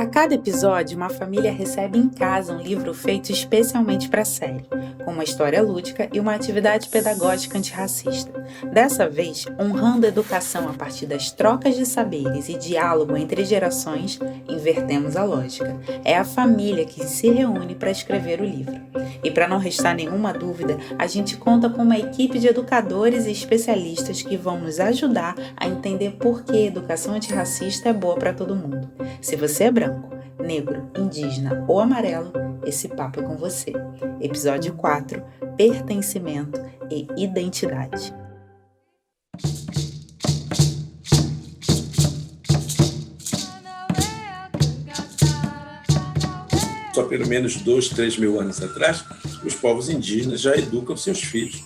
cada episódio, uma família recebe em casa um livro feito especialmente para a série, com uma história lúdica e uma atividade pedagógica antirracista. Dessa vez, honrando a educação a partir das trocas de saberes e diálogo entre gerações, invertemos a lógica. É a família que se reúne para escrever o livro. E para não restar nenhuma dúvida, a gente conta com uma equipe de educadores e especialistas que vão nos ajudar a entender por que a educação antirracista é boa para todo mundo. Se você é branco, negro, indígena ou amarelo, esse papo é com você. Episódio 4: Pertencimento e Identidade. Só pelo menos 2, 3 mil anos atrás, os povos indígenas já educam seus filhos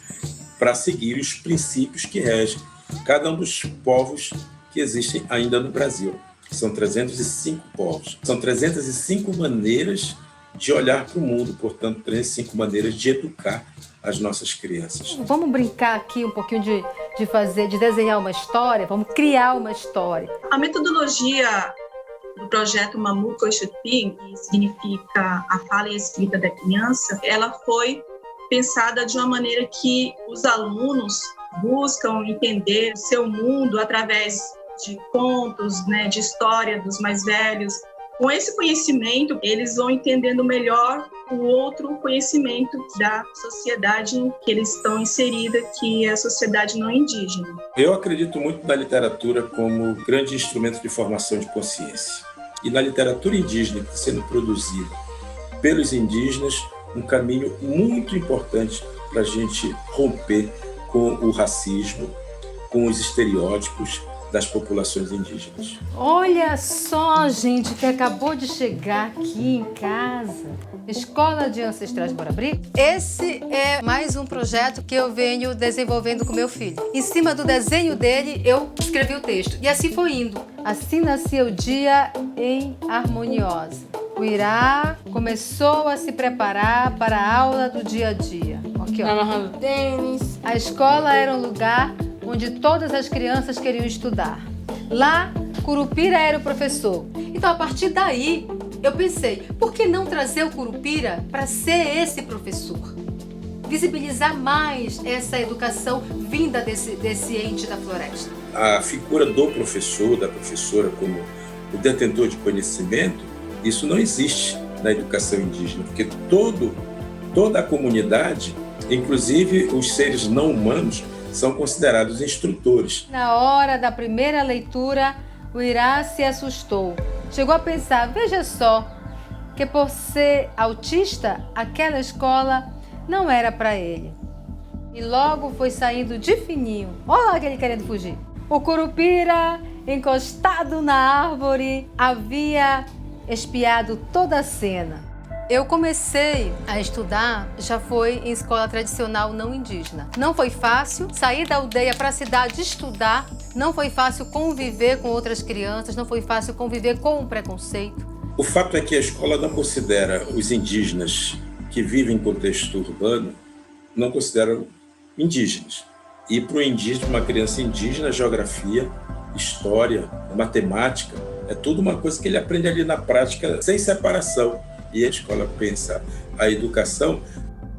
para seguir os princípios que regem cada um dos povos que existem ainda no Brasil. São 305 povos, são 305 maneiras de olhar para o mundo, portanto, 305 maneiras de educar as nossas crianças. Vamos brincar aqui um pouquinho de desenhar uma história, vamos criar uma história. A metodologia do projeto Mamu Koixupi, que significa a fala e a escrita da criança, ela foi pensada de uma maneira que os alunos buscam entender o seu mundo através de contos, de história dos mais velhos. Com esse conhecimento, eles vão entendendo melhor o outro conhecimento da sociedade em que eles estão inseridos, que é a sociedade não indígena. Eu acredito muito na literatura como grande instrumento de formação de consciência. E na literatura indígena, que está sendo produzida pelos indígenas, um caminho muito importante para a gente romper com o racismo, com os estereótipos das populações indígenas. Olha só, gente, que acabou de chegar aqui em casa. Escola de Ancestrais Borabric. Esse é mais um projeto que eu venho desenvolvendo com meu filho. Em cima do desenho dele, eu escrevi o texto. E assim foi indo. Assim nascia o dia em Harmoniosa. O Irá começou a se preparar para a aula do dia a dia. Aqui, ó. Amarrando tênis. A escola era um lugar onde todas as crianças queriam estudar. Lá, Curupira era o professor. Então, a partir daí, eu pensei, por que não trazer o Curupira para ser esse professor? Visibilizar mais essa educação vinda desse ente da floresta. A figura do professor, da professora, como o detentor de conhecimento, isso não existe na educação indígena, porque toda a comunidade, inclusive os seres não humanos, são considerados instrutores. Na hora da primeira leitura, o Irá se assustou. Chegou a pensar, veja só, que por ser autista, aquela escola não era para ele. E logo foi saindo de fininho. Olha lá ele querendo fugir. O Curupira, encostado na árvore, havia espiado toda a cena. Eu comecei a estudar, já foi em escola tradicional não indígena. Não foi fácil sair da aldeia para a cidade estudar, não foi fácil conviver com outras crianças, não foi fácil conviver com o preconceito. O fato é que a escola não considera os indígenas que vivem em contexto urbano, não consideram indígenas. E para o indígena, uma criança indígena, geografia, história, matemática, é tudo uma coisa que ele aprende ali na prática, sem separação. E a escola pensa a educação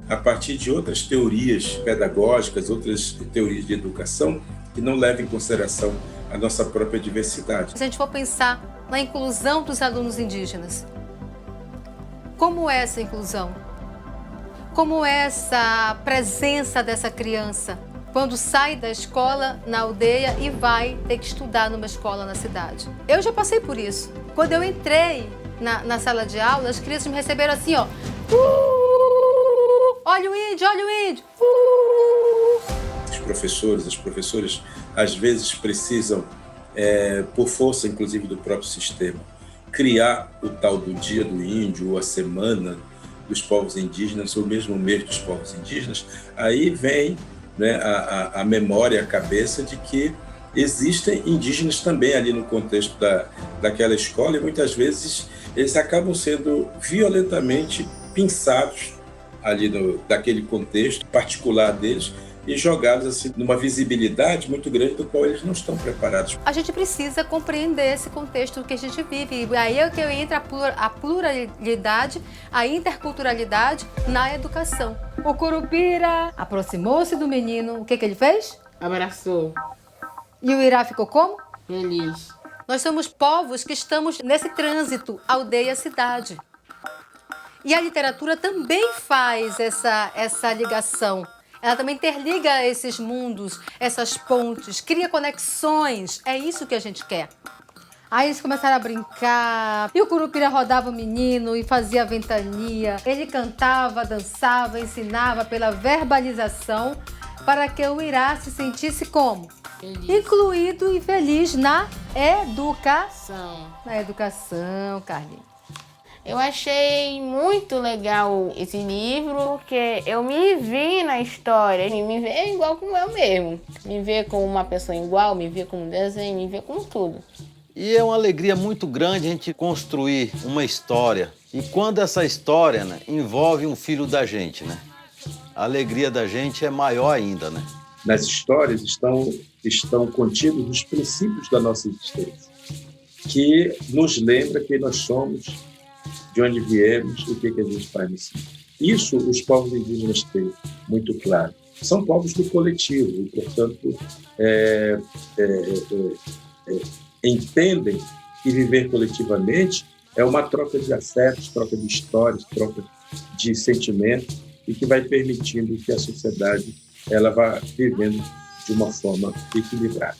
a partir de outras teorias pedagógicas, outras teorias de educação que não levam em consideração a nossa própria diversidade. Se a gente for pensar na inclusão dos alunos indígenas, como é essa inclusão? Como é essa presença dessa criança quando sai da escola na aldeia e vai ter que estudar numa escola na cidade? Eu já passei por isso. Quando eu entrei na sala de aula, as crianças me receberam assim, ó. Olha o índio, olha o índio. Os professores, as professoras, às vezes precisam, por força, inclusive, do próprio sistema, criar o tal do Dia do Índio, ou a Semana dos Povos Indígenas, ou mesmo o mês dos povos indígenas. Aí vem a memória, a cabeça de que existem indígenas também ali no contexto daquela escola, e muitas vezes eles acabam sendo violentamente pinçados ali daquele contexto particular deles, e jogados assim numa visibilidade muito grande do qual eles não estão preparados. A gente precisa compreender esse contexto que a gente vive. E aí é que entra a pluralidade, a interculturalidade na educação. O Curupira aproximou-se do menino. O que ele fez? Abraçou. E o Irá ficou como? Feliz. Nós somos povos que estamos nesse trânsito, aldeia-cidade. E a literatura também faz essa ligação. Ela também interliga esses mundos, essas pontes, cria conexões. É isso que a gente quer. Aí eles começaram a brincar. E o Curupira rodava o menino e fazia ventania. Ele cantava, dançava, ensinava pela verbalização para que o Irá se sentisse como? Feliz. Incluído e feliz na educação. São. Na educação, Carlinhos. Eu achei muito legal esse livro, porque eu me vi na história, me ver igual como eu mesmo. Me ver como uma pessoa igual, me ver como desenho, me ver como tudo. E é uma alegria muito grande a gente construir uma história. E quando essa história, né, envolve um filho da gente, né? A alegria da gente é maior ainda, né? Nas histórias estão contidos os princípios da nossa existência, que nos lembra quem nós somos, de onde viemos, o que a gente faz nesse mundo. Isso os povos indígenas têm muito claro. São povos do coletivo e, portanto, entendem que viver coletivamente é uma troca de afetos, troca de histórias, troca de sentimentos e que vai permitindo que a sociedade ela vá vivendo de uma forma equilibrada.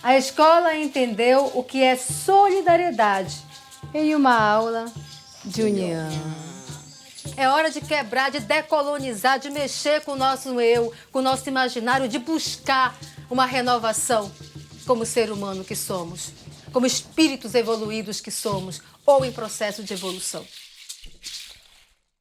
A escola entendeu o que é solidariedade em uma aula de união. É hora de quebrar, de decolonizar, de mexer com o nosso eu, com o nosso imaginário, de buscar uma renovação como ser humano que somos, como espíritos evoluídos que somos, ou em processo de evolução.